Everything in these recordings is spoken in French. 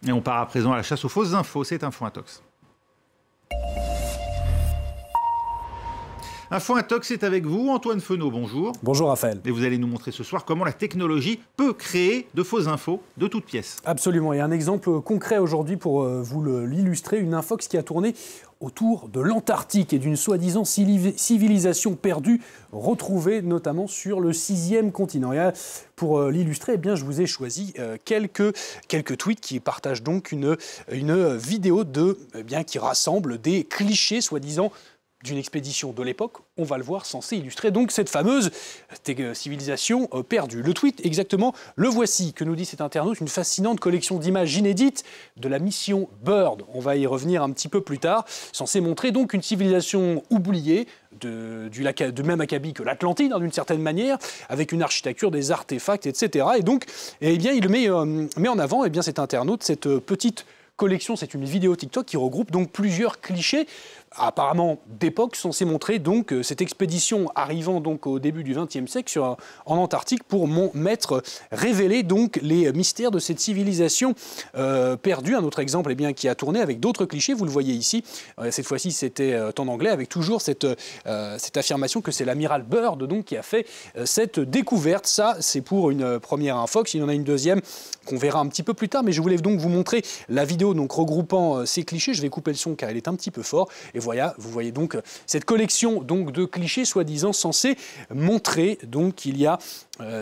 Et on part à présent à la chasse aux fausses infos, c'est Info Intox. Info Intox est avec vous, Antoine Fenot, bonjour. Bonjour Raphaël. Et vous allez nous montrer ce soir comment la technologie peut créer de fausses infos de toutes pièces. Absolument, il y a un exemple concret aujourd'hui pour vous l'illustrer, une infox qui a tourné autour de l'Antarctique et d'une soi-disant civilisation perdue retrouvée notamment sur le 6e continent. Et pour l'illustrer, eh bien, je vous ai choisi quelques tweets qui partagent donc une vidéo qui rassemble des clichés soi-disant d'une expédition de l'époque, on va le voir, censé illustrer donc cette fameuse civilisation perdue. Le tweet, exactement, le voici, que nous dit cet internaute, une fascinante collection d'images inédites de la mission Bird. On va y revenir un petit peu plus tard, censé montrer donc une civilisation oubliée, de même acabit que l'Atlantide, d'une certaine manière, avec une architecture, des artefacts, etc. Et donc, eh bien, il met en avant cet internaute, cette petite collection, c'est une vidéo TikTok qui regroupe donc plusieurs clichés apparemment d'époque, censés montrer donc cette expédition arrivant donc au début du XXe siècle en Antarctique pour révéler donc les mystères de cette civilisation perdue. Un autre exemple qui a tourné avec d'autres clichés, vous le voyez ici, cette fois-ci c'était en anglais, avec toujours cette affirmation que c'est l'amiral Byrd donc qui a fait cette découverte. Ça, c'est pour une première infox. Il y en a une deuxième qu'on verra un petit peu plus tard, mais je voulais donc vous montrer la vidéo donc regroupant ces clichés. Je vais couper le son car il est un petit peu fort. Et voilà, vous voyez donc cette collection donc de clichés soi-disant censés montrer donc qu'il y a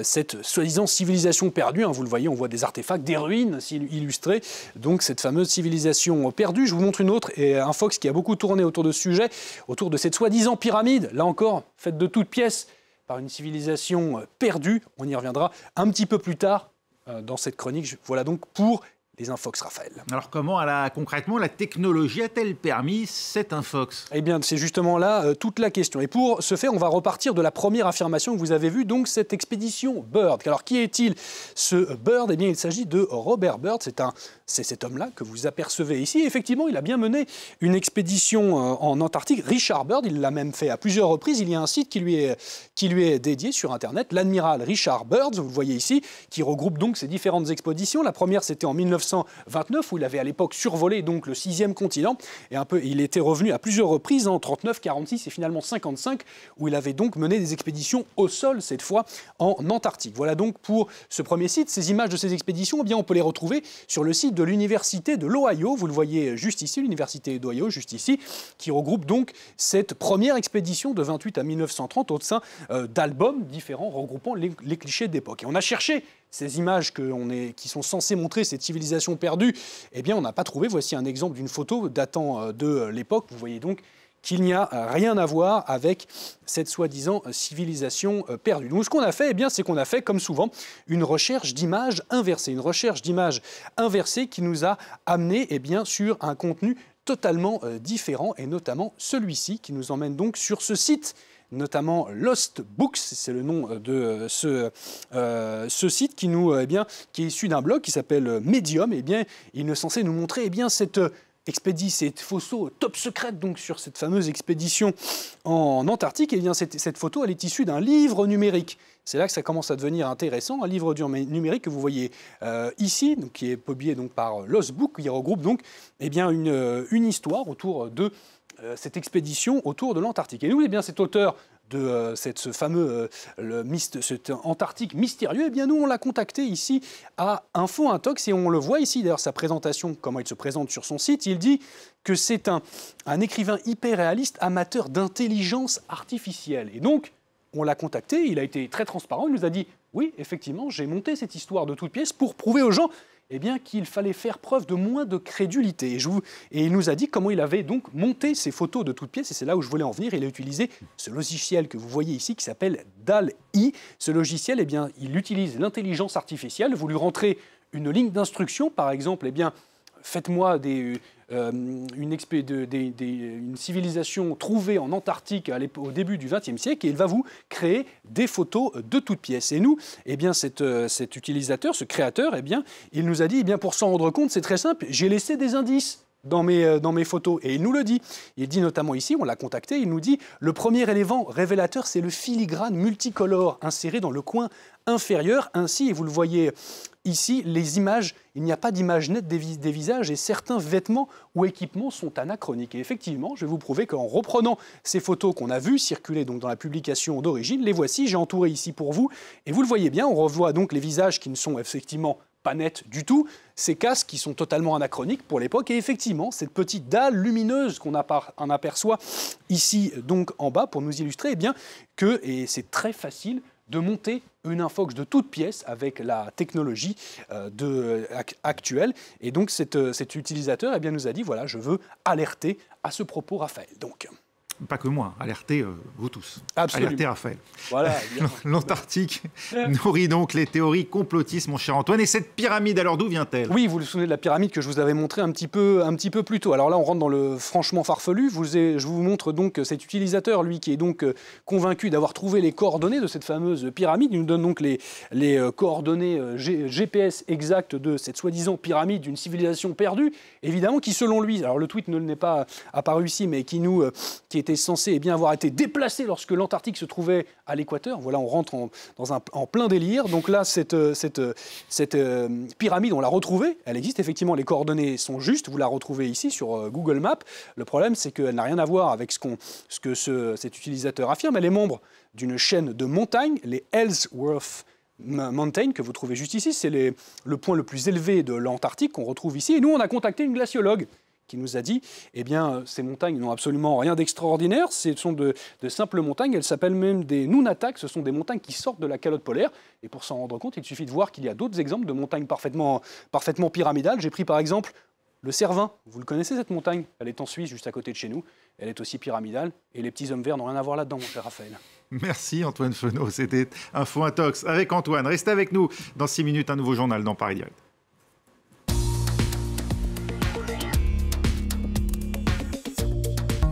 cette soi-disant civilisation perdue. Vous le voyez, on voit des artefacts, des ruines illustrées, donc cette fameuse civilisation perdue. Je vous montre une autre, et un fox qui a beaucoup tourné autour de ce sujet, autour de cette soi-disant pyramide, là encore, faite de toutes pièces par une civilisation perdue. On y reviendra un petit peu plus tard dans cette chronique. Voilà donc pour les infox, Raphaël. Alors comment, concrètement, la technologie a-t-elle permis cette infox? Eh bien, c'est justement là toute la question. Et pour ce faire, on va repartir de la première affirmation que vous avez vue, donc cette expédition Byrd. Alors, qui est-il, ce Byrd? Eh bien, il s'agit de Robert Byrd. C'est cet homme-là que vous apercevez ici. Effectivement, il a bien mené une expédition en Antarctique. Richard Byrd, il l'a même fait à plusieurs reprises. Il y a un site qui lui est dédié sur Internet, l'Admiral Richard Byrd, vous le voyez ici, qui regroupe donc ces différentes expéditions. La première, c'était en 1929, où il avait à l'époque survolé donc le 6e continent. Et il était revenu à plusieurs reprises en 39, 46 et finalement 55, où il avait donc mené des expéditions au sol, cette fois en Antarctique. Voilà donc pour ce premier site. Ces images de ces expéditions, eh bien, on peut les retrouver sur le site de l'université de l'Ohio. Vous le voyez juste ici, l'université d'Ohio, juste ici, qui regroupe donc cette première expédition de 28 à 1930 au sein d'albums différents regroupant les clichés d'époque. Et on a cherché ces images qui sont censées montrer cette civilisation perdue. Eh bien, on n'a pas trouvé. Voici un exemple d'une photo datant de l'époque. Vous voyez donc qu'il n'y a rien à voir avec cette soi-disant civilisation perdue. Donc ce qu'on a fait, eh bien, c'est qu'on a fait, comme souvent, une recherche d'images inversées. Une recherche d'images inversées qui nous a amené sur un contenu totalement différent, et notamment celui-ci qui nous emmène donc sur ce site, notamment Lost Books, c'est le nom de ce site qui est issu d'un blog qui s'appelle Medium. Eh bien, il est censé nous montrer cette photo top secrète donc sur cette fameuse expédition en Antarctique. Eh bien, cette photo, elle est issue d'un livre numérique. C'est là que ça commence à devenir intéressant, un livre numérique que vous voyez ici, donc, qui est publié donc par Lost Book, qui regroupe donc une histoire autour de cette expédition autour de l'Antarctique. Et nous, cet auteur de ce fameux cet Antarctique mystérieux, nous, on l'a contacté ici à Info Intox, et on le voit ici, d'ailleurs, sa présentation, comment il se présente sur son site. Il dit que c'est un écrivain hyper réaliste, amateur d'intelligence artificielle. Et donc, on l'a contacté, il a été très transparent, il nous a dit « Oui, effectivement, j'ai monté cette histoire de toutes pièces pour prouver aux gens qu'il fallait faire preuve de moins de crédulité. » Et il nous a dit comment il avait donc monté ces photos de toutes pièces, et c'est là où je voulais en venir. Il a utilisé ce logiciel que vous voyez ici, qui s'appelle DALL-E. Ce logiciel, il utilise l'intelligence artificielle. Vous lui rentrez une ligne d'instruction, par exemple, faites-moi une civilisation trouvée en Antarctique au début du XXe siècle, et il va vous créer des photos de toutes pièces. Et nous, cet utilisateur, ce créateur, il nous a dit, pour s'en rendre compte, c'est très simple, j'ai laissé des indices. dans mes photos. Et il nous le dit. Il dit notamment ici, on l'a contacté, il nous dit « Le premier élément révélateur, c'est le filigrane multicolore inséré dans le coin inférieur. Ainsi, et vous le voyez ici, les images, il n'y a pas d'image nette des visages et certains vêtements ou équipements sont anachroniques. » Et effectivement, je vais vous prouver qu'en reprenant ces photos qu'on a vues circuler donc dans la publication d'origine, les voici, j'ai entouré ici pour vous. Et vous le voyez bien, on revoit donc les visages qui ne sont effectivement pas nets du tout, ces casques qui sont totalement anachroniques pour l'époque, et effectivement, cette petite dalle lumineuse qu'on aperçoit ici donc en bas pour nous illustrer, eh bien, et c'est très facile de monter une infox de toute pièce avec la technologie actuelle. Et donc cet utilisateur eh bien, nous a dit, voilà, je veux alerter à ce propos Raphaël. Donc, pas que moi, alertez vous tous. Absolument. Alertez Raphaël. Voilà, L'Antarctique nourrit donc les théories complotistes, mon cher Antoine. Et cette pyramide, alors d'où vient-elle? Oui, vous vous souvenez de la pyramide que je vous avais montrée un petit peu plus tôt. Alors là, on rentre dans le franchement farfelu. Je vous montre donc cet utilisateur, lui, qui est donc convaincu d'avoir trouvé les coordonnées de cette fameuse pyramide. Il nous donne donc les coordonnées GPS exactes de cette soi-disant pyramide d'une civilisation perdue, évidemment, qui selon lui, alors le tweet ne n'est pas apparu ici, mais qui était censé bien avoir été déplacé lorsque l'Antarctique se trouvait à l'équateur. Voilà, on rentre en plein délire. Donc là, cette pyramide, on l'a retrouvée. Elle existe, effectivement, les coordonnées sont justes. Vous la retrouvez ici sur Google Maps. Le problème, c'est qu'elle n'a rien à voir avec ce que cet utilisateur affirme. Elle est membre d'une chaîne de montagnes, les Ellsworth Mountain, que vous trouvez juste ici. C'est le point le plus élevé de l'Antarctique qu'on retrouve ici. Et nous, on a contacté une glaciologue qui nous a dit, eh bien, ces montagnes n'ont absolument rien d'extraordinaire, ce sont de simples montagnes, elles s'appellent même des Nunatak, ce sont des montagnes qui sortent de la calotte polaire, et pour s'en rendre compte, il suffit de voir qu'il y a d'autres exemples de montagnes parfaitement pyramidales. J'ai pris par exemple le Cervin, vous le connaissez cette montagne? Elle est en Suisse, juste à côté de chez nous, elle est aussi pyramidale, et les petits hommes verts n'ont rien à voir là-dedans, mon cher Raphaël. Merci Antoine Fenot, c'était Info Intox avec Antoine. Restez avec nous, dans 6 minutes, un nouveau journal dans Paris Direct.